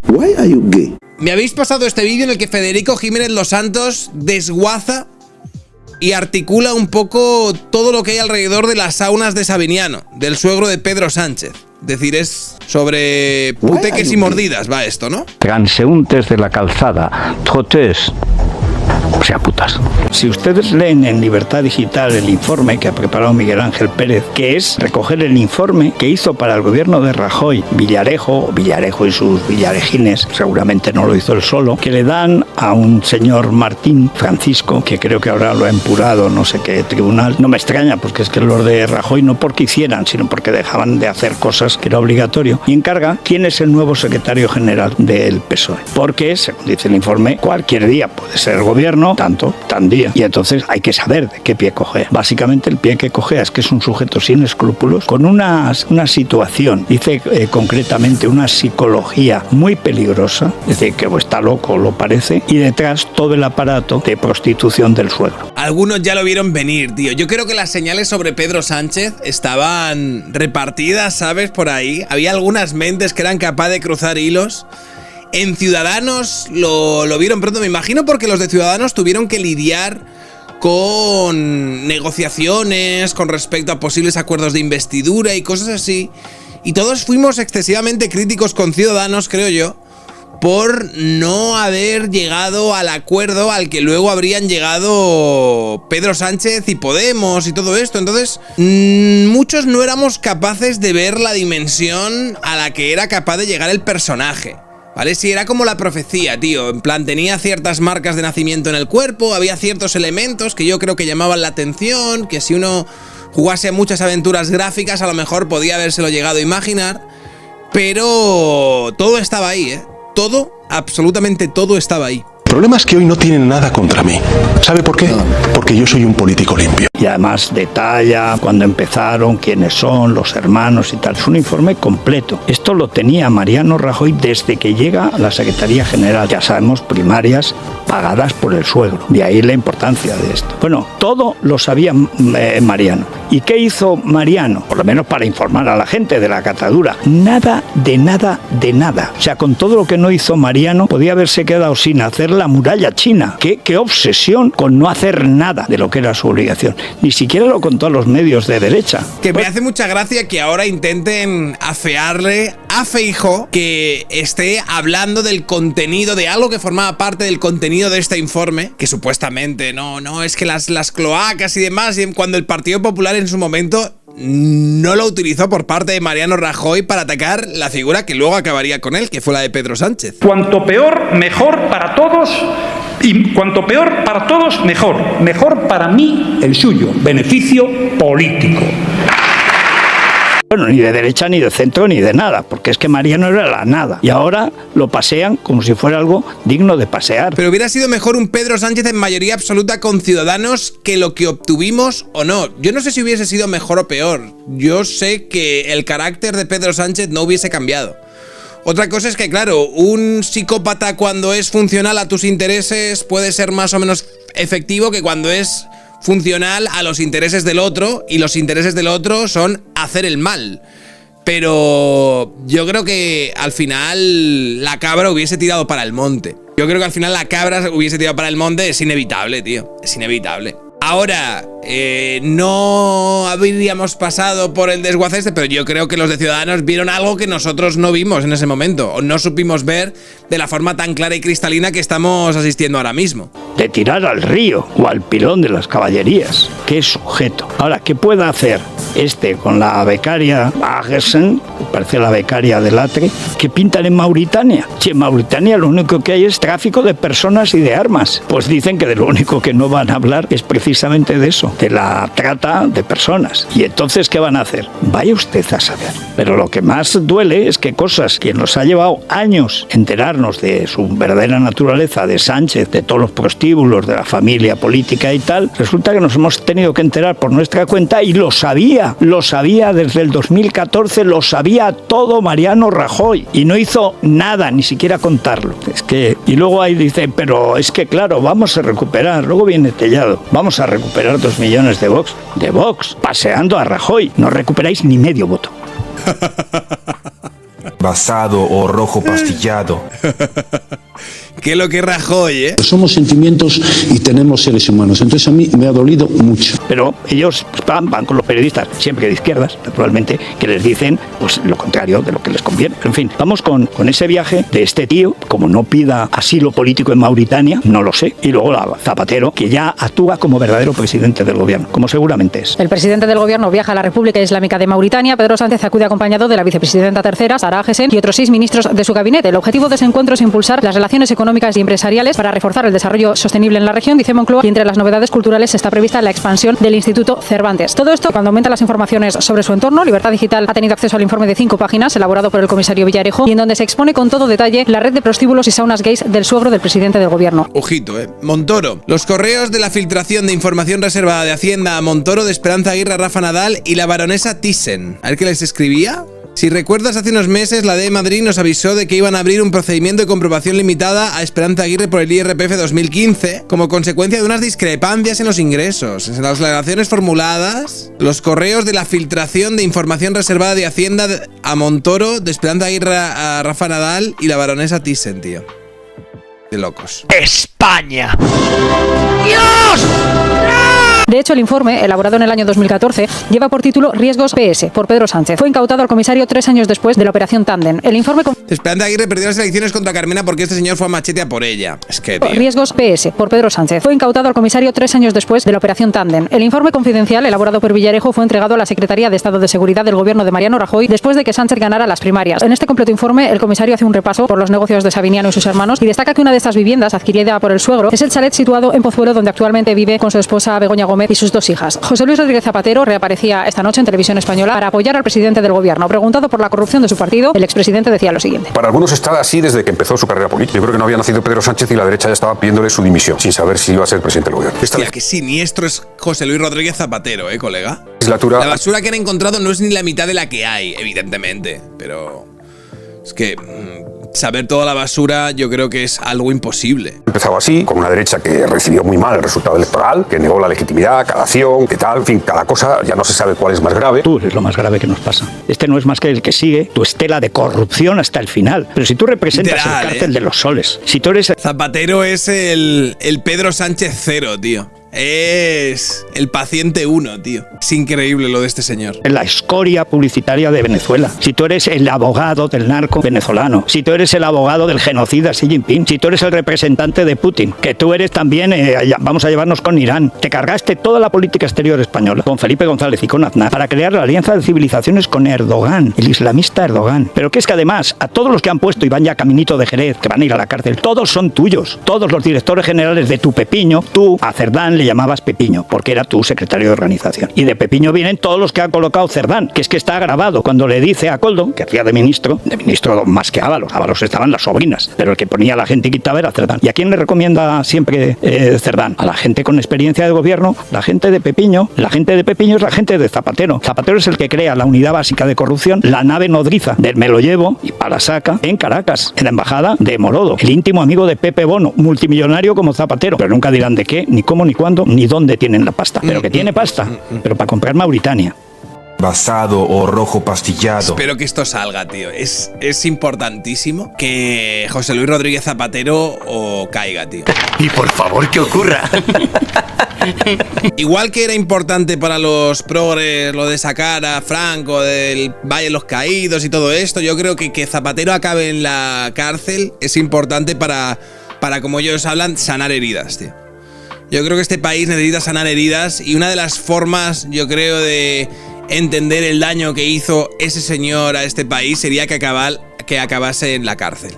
Why are you gay? Me habéis pasado este vídeo en el que Federico Jiménez Los Santos desguaza y articula un poco todo lo que hay alrededor de las saunas de Sabiniano, del suegro de Pedro Sánchez. Es decir, es sobre puteques y mordidas, va esto, ¿no? Transeúntes de la calzada, trotes. O sea, putas. Si ustedes leen en Libertad Digital el informe que ha preparado Miguel Ángel Pérez, que es recoger el informe que hizo para el gobierno de Rajoy Villarejo y sus villarejines, seguramente no lo hizo él solo, que le dan a un señor Martín Francisco, que creo que ahora lo ha empurado no sé qué tribunal. No me extraña, porque es que los de Rajoy no porque hicieran, sino porque dejaban de hacer cosas que era obligatorio. Y encarga quién es el nuevo secretario general del PSOE. Porque, según dice el informe, cualquier día puede ser el gobierno, tan día. Y entonces hay que saber de qué pie cojea. Básicamente el pie que cojea es que es un sujeto sin escrúpulos, con una situación, dice concretamente una psicología muy peligrosa, es decir, que está loco, lo parece, y detrás todo el aparato de prostitución del suegro. Algunos ya lo vieron venir, tío. Yo creo que las señales sobre Pedro Sánchez estaban repartidas, ¿sabes? Por ahí. Había algunas mentes que eran capaces de cruzar hilos. En Ciudadanos lo vieron pronto, me imagino, porque los de Ciudadanos tuvieron que lidiar con negociaciones con respecto a posibles acuerdos de investidura y cosas así. Y todos fuimos excesivamente críticos con Ciudadanos, creo yo, por no haber llegado al acuerdo al que luego habrían llegado Pedro Sánchez y Podemos y todo esto. Entonces, muchos no éramos capaces de ver la dimensión a la que era capaz de llegar el personaje. ¿Vale? Sí, era como la profecía, tío. En plan, tenía ciertas marcas de nacimiento en el cuerpo, había ciertos elementos que yo creo que llamaban la atención, que si uno jugase a muchas aventuras gráficas a lo mejor podía habérselo llegado a imaginar, pero todo estaba ahí, ¿eh? Todo, absolutamente todo estaba ahí. El problema es que hoy no tienen nada contra mí. ¿Sabe por qué? Porque yo soy un político limpio. Y además detalla cuando empezaron, quiénes son, los hermanos y tal. Es un informe completo. Esto lo tenía Mariano Rajoy desde que llega a la Secretaría General. Ya sabemos, primarias pagadas por el suegro. De ahí la importancia de esto. Bueno, todo lo sabía Mariano. ¿Y qué hizo Mariano? Por lo menos para informar a la gente de la catadura. Nada de nada de nada. O sea, con todo lo que no hizo Mariano, podía haberse quedado sin hacer la muralla china. Qué obsesión con no hacer nada de lo que era su obligación. Ni siquiera lo contó a los medios de derecha. Que me hace mucha gracia que ahora intenten afearle a Feijóo que esté hablando del contenido, de algo que formaba parte del contenido de este informe, que supuestamente no es que las cloacas y demás, y cuando el Partido Popular en su momento no lo utilizó por parte de Mariano Rajoy para atacar la figura que luego acabaría con él, que fue la de Pedro Sánchez. Cuanto peor, mejor para todos. Y cuanto peor para todos, mejor. Mejor para mí, el suyo. Beneficio político. Bueno, ni de derecha, ni de centro, ni de nada, porque es que Mariano era la nada. Y ahora lo pasean como si fuera algo digno de pasear. Pero hubiera sido mejor un Pedro Sánchez en mayoría absoluta con Ciudadanos que lo que obtuvimos o no. Yo no sé si hubiese sido mejor o peor. Yo sé que el carácter de Pedro Sánchez no hubiese cambiado. Otra cosa es que, claro, un psicópata cuando es funcional a tus intereses puede ser más o menos efectivo que cuando es funcional a los intereses del otro, y los intereses del otro son hacer el mal. Pero yo creo que al final la cabra hubiese tirado para el monte. Yo creo que al final la cabra hubiese tirado para el monte. Es inevitable, tío. Es inevitable. Ahora, no habríamos pasado por el desguace este, pero yo creo que los de Ciudadanos vieron algo que nosotros no vimos en ese momento, o no supimos ver de la forma tan clara y cristalina que estamos asistiendo ahora mismo. De tirar al río o al pilón de las caballerías. ¡Qué sujeto! Ahora, ¿qué puede hacer este con la becaria Agersen, que parece la becaria del Atre, que pintan en Mauritania? Si en Mauritania lo único que hay es tráfico de personas y de armas. Pues dicen que de lo único que no van a hablar es precisamente de eso, de la trata de personas. ¿Y entonces qué van a hacer? Vaya usted a saber. Pero lo que más duele es que cosas que nos ha llevado años enterarnos de su verdadera naturaleza, de Sánchez, de todos los prostíbulos, de la familia política y tal, resulta que nos hemos tenido que enterar por nuestra cuenta, y lo sabía desde el 2014, lo sabía todo Mariano Rajoy, y no hizo nada, ni siquiera contarlo. Es que, y luego ahí dice, pero es que claro, vamos a recuperar, luego viene Tellado, vamos a recuperar 2 millones de Vox, paseando a Rajoy, no recuperáis ni medio voto. basado o rojo pastillado. Que lo que Rajoy, ¿eh? Somos sentimientos y tenemos seres humanos. Entonces a mí me ha dolido mucho. Pero ellos pues, van con los periodistas, siempre de izquierdas, naturalmente, que les dicen pues lo contrario de lo que les conviene. Pero, en fin, vamos con ese viaje de este tío, como no pida asilo político en Mauritania, no lo sé. Y luego Zapatero, que ya actúa como verdadero presidente del gobierno, como seguramente es. El presidente del gobierno viaja a la República Islámica de Mauritania. Pedro Sánchez acude acompañado de la vicepresidenta tercera, Sara Agesen, y otros 6 ministros de su gabinete. El objetivo de ese encuentro es impulsar las relaciones económicas y empresariales para reforzar el desarrollo sostenible en la región, dice Moncloa, y entre las novedades culturales está prevista la expansión del Instituto Cervantes. Todo esto cuando aumentan las informaciones sobre su entorno. Libertad Digital ha tenido acceso al informe de 5 páginas elaborado por el comisario Villarejo y en donde se expone con todo detalle la red de prostíbulos y saunas gays del suegro del presidente del gobierno. Ojito, Montoro. Los correos de la filtración de información reservada de Hacienda a Montoro, de Esperanza Aguirre a Rafa Nadal y la baronesa Thyssen. A ver qué les escribía. Si recuerdas, hace unos meses la de Madrid nos avisó de que iban a abrir un procedimiento de comprobación limitada a Esperanza Aguirre por el IRPF 2015 como consecuencia de unas discrepancias en los ingresos. En las declaraciones formuladas, los correos de la filtración de información reservada de Hacienda a Montoro, de Esperanza Aguirre a Rafa Nadal y la baronesa Thyssen, tío. De locos. ¡España! De hecho, el informe, elaborado en el año 2014, lleva por título Riesgos PS, por Pedro Sánchez. Fue incautado al comisario 3 años después de la operación Tándem. El informe... Esperanza Aguirre perdió las elecciones contra Carmena porque este señor fue a machete a por ella. Es que, tío. Riesgos PS, por Pedro Sánchez. Fue incautado al comisario 3 años después de la operación Tándem. El informe confidencial, elaborado por Villarejo, fue entregado a la Secretaría de Estado de Seguridad del gobierno de Mariano Rajoy después de que Sánchez ganara las primarias. En este completo informe, el comisario hace un repaso por los negocios de Sabiniano y sus hermanos y destaca que una de estas viviendas, adquirida por el suegro, es el chalet situado en Pozuelo, donde actualmente vive con su esposa Begoña Gómez y sus 2 hijas. José Luis Rodríguez Zapatero reaparecía esta noche en Televisión Española para apoyar al presidente del gobierno. Preguntado por la corrupción de su partido, el expresidente decía lo siguiente. Para algunos está así desde que empezó su carrera política. Yo creo que no había nacido Pedro Sánchez y la derecha ya estaba pidiéndole su dimisión, sin saber si iba a ser presidente del gobierno. Hostia, qué siniestro es José Luis Rodríguez Zapatero, colega. Legislatura... La basura que han encontrado no es ni la mitad de la que hay, evidentemente. Pero es que saber toda la basura yo creo que es algo imposible. Empezaba así, con una derecha que recibió muy mal el resultado electoral, que negó la legitimidad, cada acción, que tal, en fin, cada cosa, ya no se sabe cuál es más grave. Tú eres lo más grave que nos pasa. Este no es más que el que sigue tu estela de corrupción hasta el final. Pero si tú representas literal, el cártel de los soles, si tú eres... Zapatero es el Pedro Sánchez 0, tío. Es el paciente 1, tío. Es increíble lo de este señor. La escoria publicitaria de Venezuela. Si tú eres el abogado del narco venezolano, si tú eres el abogado del genocida Xi Jinping, si tú eres el representante de Putin, que tú eres también, vamos a llevarnos con Irán, te cargaste toda la política exterior española con Felipe González y con Aznar para crear la alianza de civilizaciones con Erdogan, el islamista Erdogan. Pero que es que además a todos los que han puesto y van ya caminito de Jerez, que van a ir a la cárcel, todos son tuyos. Todos los directores generales de tu Pepiño, tú a Cerdán le llamabas Pepiño, porque era tu secretario de organización. Y de Pepiño vienen todos los que ha colocado Cerdán, que es que está grabado cuando le dice a Koldo, que hacía de ministro más que Ábalos. Ábalos estaban las sobrinas, pero el que ponía a la gente y quitaba era Cerdán. ¿Y a quién le recomienda siempre Cerdán? A la gente con experiencia de gobierno, la gente de Pepiño. La gente de Pepiño es la gente de Zapatero. Zapatero es el que crea la unidad básica de corrupción, la nave nodriza del Me lo llevo y para saca en Caracas, en la embajada de Morodo, el íntimo amigo de Pepe Bono, multimillonario como Zapatero, pero nunca dirán de qué, ni cómo, ni cuándo, ni dónde tienen la pasta. Pero que tiene pasta, pero para comprar Mauritania. Basado o rojo pastillado. Espero que esto salga, tío. Es importantísimo que José Luis Rodríguez Zapatero caiga, tío. Y por favor que ocurra. Igual que era importante para los progres lo de sacar a Franco del Valle de los Caídos y todo esto, yo creo que Zapatero acabe en la cárcel es importante para como ellos hablan, sanar heridas, tío. Yo creo que este país necesita sanar heridas y una de las formas, yo creo, de entender el daño que hizo ese señor a este país sería que acabase en la cárcel.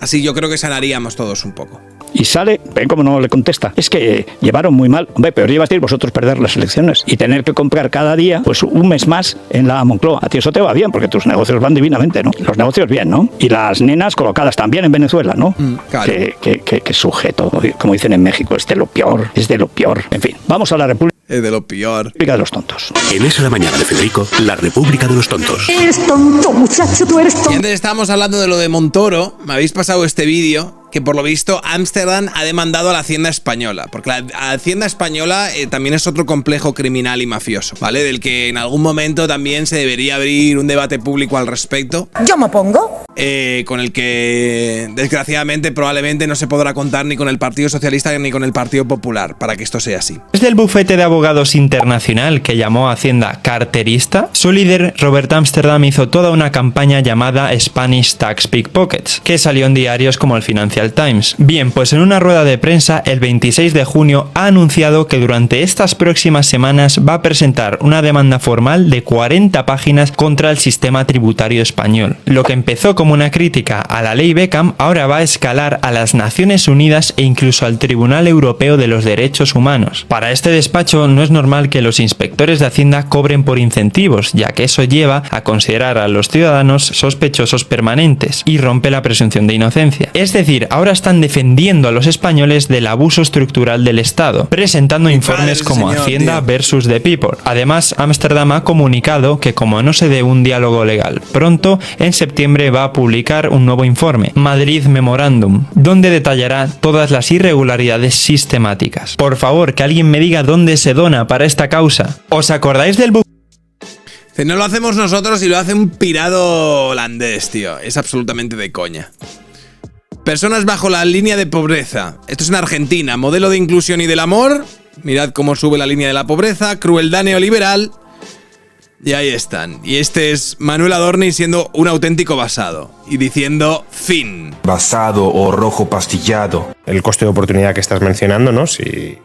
Así yo creo que sanaríamos todos un poco. Y sale, ven cómo no le contesta. Es que llevaron muy mal. Hombre, peor llevasteis vosotros perder las elecciones y tener que comprar cada día, pues un mes más en la Moncloa. A ti eso te va bien, porque tus negocios van divinamente, ¿no? Los negocios bien, ¿no? Y las nenas colocadas también en Venezuela, ¿no? Claro. Que sujeto, como dicen en México, es de lo peor, es de lo peor. En fin, vamos a la República. Es de lo peor. República de los tontos. En Eso la Mañana de Federico, la República de los Tontos. Eres tonto, muchacho, tú eres tonto. Y antes estábamos hablando de lo de Montoro. Me habéis pasado este vídeo que por lo visto Ámsterdam ha demandado a la Hacienda española, porque la Hacienda española también es otro complejo criminal y mafioso, ¿vale? Del que en algún momento también se debería abrir un debate público al respecto. Yo me opongo. Con el que desgraciadamente probablemente no se podrá contar ni con el Partido Socialista ni con el Partido Popular para que esto sea así. Desde el bufete de abogados internacional que llamó a Hacienda carterista, su líder Robert Amsterdam hizo toda una campaña llamada Spanish Tax Pickpockets, que salió en diarios como el Financial Times. Bien, pues en una rueda de prensa el 26 de junio ha anunciado que durante estas próximas semanas va a presentar una demanda formal de 40 páginas contra el sistema tributario español. Lo que empezó como una crítica a la ley Beckham ahora va a escalar a las Naciones Unidas e incluso al Tribunal Europeo de los Derechos Humanos. Para este despacho no es normal que los inspectores de Hacienda cobren por incentivos, ya que eso lleva a considerar a los ciudadanos sospechosos permanentes y rompe la presunción de inocencia. Es decir, ahora están defendiendo a los españoles del abuso estructural del Estado, presentando informes como Hacienda versus the People. Además, Ámsterdam ha comunicado que como no se dé un diálogo legal pronto, en septiembre va a publicar un nuevo informe, Madrid Memorandum, donde detallará todas las irregularidades sistemáticas. Por favor, que alguien me diga dónde se dona para esta causa. ¿Os acordáis del No lo hacemos nosotros y lo hace un pirado holandés, tío. Es absolutamente de coña. Personas bajo la línea de pobreza. Esto es en Argentina. Modelo de inclusión y del amor. Mirad cómo sube la línea de la pobreza. Crueldad neoliberal. Y ahí están. Y este es Manuel Adorni siendo un auténtico basado. Y diciendo fin. Basado o rojo pastillado. El coste de oportunidad que estás mencionando, ¿no? Si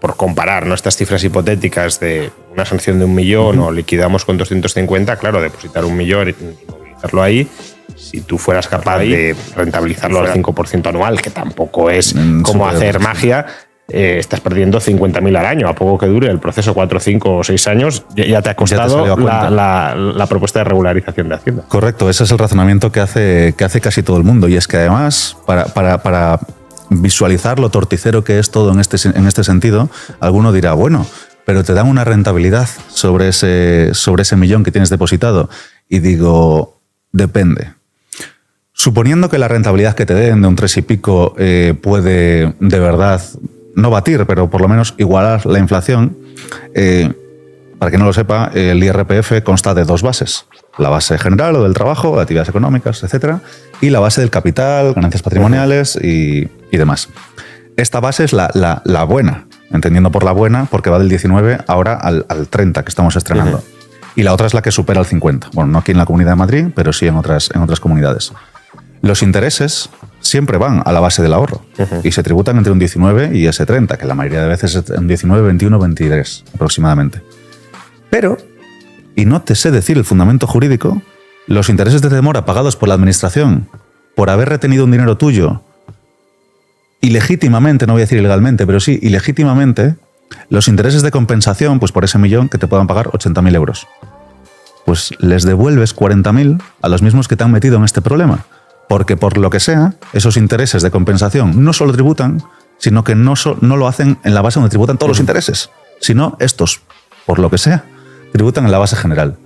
por comparar, ¿no?, estas cifras hipotéticas de una sanción de 1 millón o liquidamos con 250, claro, depositar 1 millón y movilizarlo ahí, si tú fueras capaz de rentabilizarlo al 5% anual, que tampoco es como hacer magia, estás perdiendo 50.000 al año. A poco que dure el proceso, 4, 5 o 6 años, ya te ha costado la propuesta de regularización de Hacienda. Correcto, ese es el razonamiento que hace casi todo el mundo. Y es que además, para visualizar lo torticero que es todo en este sentido, alguno dirá, bueno, pero te dan una rentabilidad sobre ese millón que tienes depositado. Y digo, depende. Suponiendo que la rentabilidad que te den de un 3 y pico puede de verdad no batir, pero por lo menos igualar la inflación, para quien no lo sepa, el IRPF consta de 2 bases. La base general o del trabajo, actividades económicas, etc. Y la base del capital, ganancias patrimoniales y demás. Esta base es la buena, entendiendo por la buena, porque va del 19 ahora al 30 que estamos estrenando. Y la otra es la que supera el 50. Bueno, no aquí en la Comunidad de Madrid, pero sí en otras comunidades. Los intereses siempre van a la base del ahorro y se tributan entre un 19 y ese 30, que la mayoría de veces es un 19, 21, 23 aproximadamente. Pero, y no te sé decir el fundamento jurídico, los intereses de demora pagados por la administración por haber retenido un dinero tuyo ilegítimamente, no voy a decir ilegalmente, pero sí ilegítimamente, los intereses de compensación, pues por ese millón que te puedan pagar 80.000 euros. Pues les devuelves 40.000 a los mismos que te han metido en este problema. Porque por lo que sea, esos intereses de compensación no solo tributan, sino que no lo hacen en la base donde tributan todos los intereses, sino estos, por lo que sea, tributan en la base general.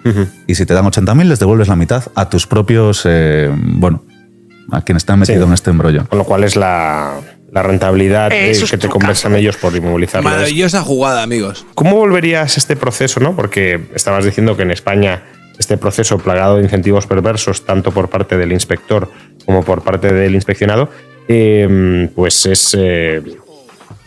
Y si te dan 80.000, les devuelves la mitad a tus propios, a quienes te han metido en este embrollo. Con lo cual es la rentabilidad que te compensan ellos por inmovilizarlos. Maravillosa jugada, amigos. ¿Cómo volverías este proceso, no? Porque estabas diciendo que en España este proceso plagado de incentivos perversos, tanto por parte del inspector como por parte del inspeccionado, pues es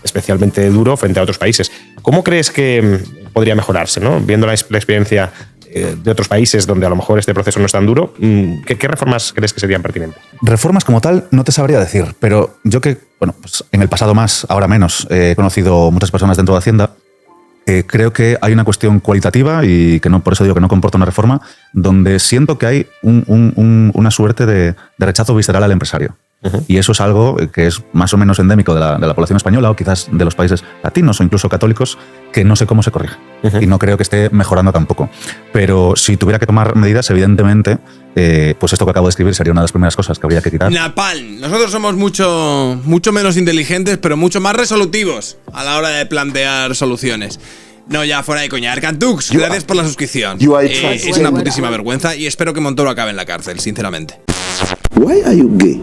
especialmente duro frente a otros países. ¿Cómo crees que podría mejorarse, ¿no? Viendo la experiencia de otros países donde a lo mejor este proceso no es tan duro, ¿qué reformas crees que serían pertinentes? Reformas como tal no te sabría decir, pero yo que, bueno, pues en el pasado más, ahora menos, he conocido muchas personas dentro de Hacienda. Creo que hay una cuestión cualitativa y que no, por eso digo que no comporta una reforma, donde siento que hay una suerte de rechazo visceral al empresario. Y eso es algo que es más o menos endémico de la población española o quizás de los países latinos o incluso católicos, que no sé cómo se corrige. Y no creo que esté mejorando tampoco. Pero si tuviera que tomar medidas, evidentemente, pues esto que acabo de escribir sería una de las primeras cosas que habría que quitar. Napalm. Nosotros somos mucho menos inteligentes, pero mucho más resolutivos a la hora de plantear soluciones. No, ya fuera de coña. Arcantux, gracias por la suscripción. Es una putísima vergüenza y espero que Montoro acabe en la cárcel, sinceramente. Why are you gay?